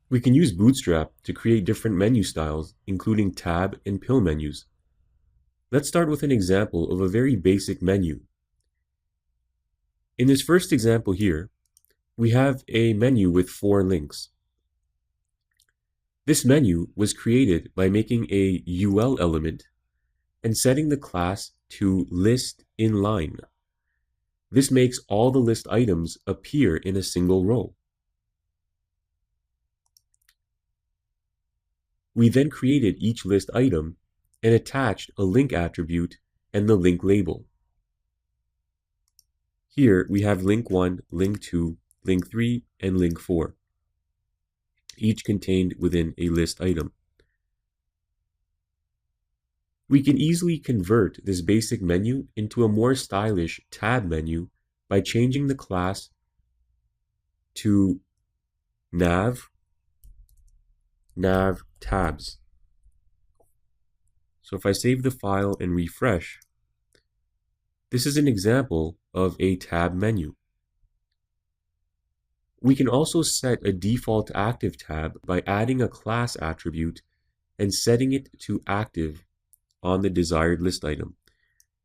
We can use Bootstrap to create different menu styles, including tab and pill menus. Let's start with an example of a very basic menu. In this first example here, we have a menu with 4 links. This menu was created by making a UL element and setting the class to list inline. This makes all the list items appear in a single row. We then created each list item and attached a link attribute and the link label. Here we have link 1, link 2, link 3, and link 4, each contained within a list item. We can easily convert this basic menu into a more stylish tab menu by changing the class to nav tabs. So if I save the file and refresh, this is an example of a tab menu. We can also set a default active tab by adding a class attribute and setting it to active on the desired list item.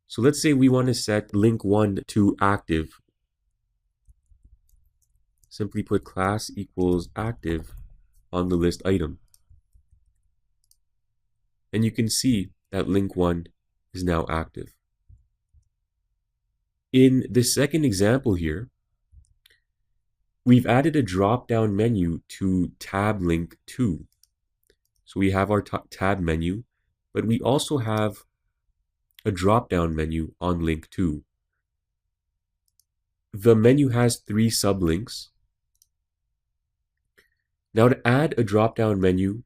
So let's say we want to set link 1 to active. Simply put class equals active on the list item. And you can see that link 1 is now active. In the second example here, we've added a drop-down menu to tab link 2. So we have our tab menu, but we also have a drop-down menu on link 2. The menu has 3 sublinks. Now to add a drop-down menu,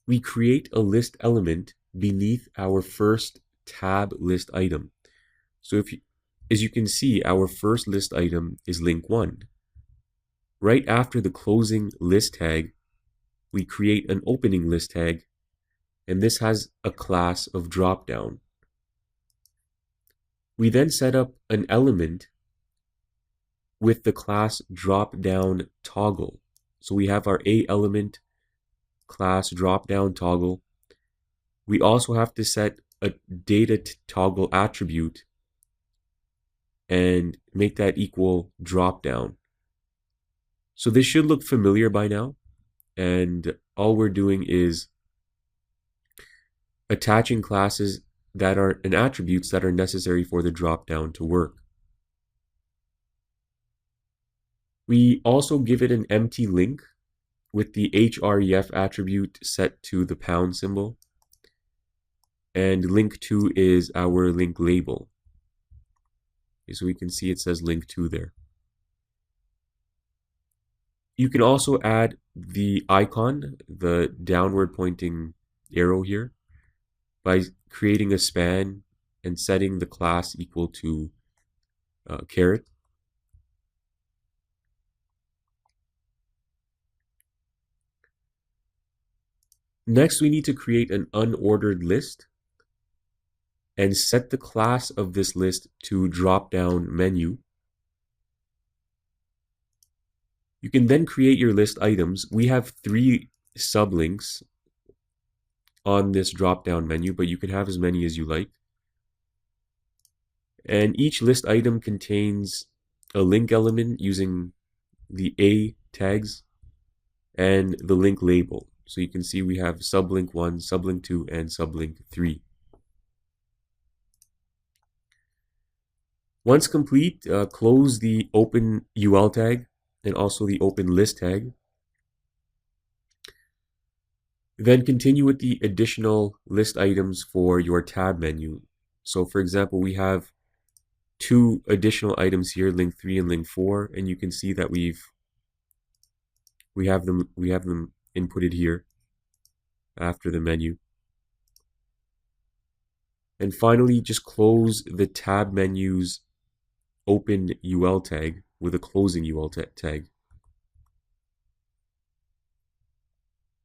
we create a list element beneath our first tab list item. So as you can see, our first list item is link 1. Right after the closing list tag, we create an opening list tag, and this has a class of dropdown. We then set up an element with the class dropdown toggle. So we have our A element class dropdown toggle. We also have to set a data toggle attribute and make that equal dropdown. So this should look familiar by now, and all we're doing is attaching classes that are and attributes that are necessary for the dropdown to work. We also give it an empty link with the href attribute set to the pound symbol, and link 2 is our link label. Okay, so we can see it says link 2 there. You can also add the icon, the downward pointing arrow here, by creating a span and setting the class equal to caret. Next, we need to create an unordered list and set the class of this list to drop-down menu. You can then create your list items. We have 3 sublinks on this drop-down menu, but you can have as many as you like. And each list item contains a link element using the A tags and the link label. So you can see we have sublink 1, sublink 2, and sublink 3. Once complete, close the open UL tag and also the open list tag. Then continue with the additional list items for your tab menu. So for example, we have 2 additional items here, link 3 and link 4, and you can see that we have them inputted here after the menu. And finally, just close the tab menu's open UL tag with a closing UL tag.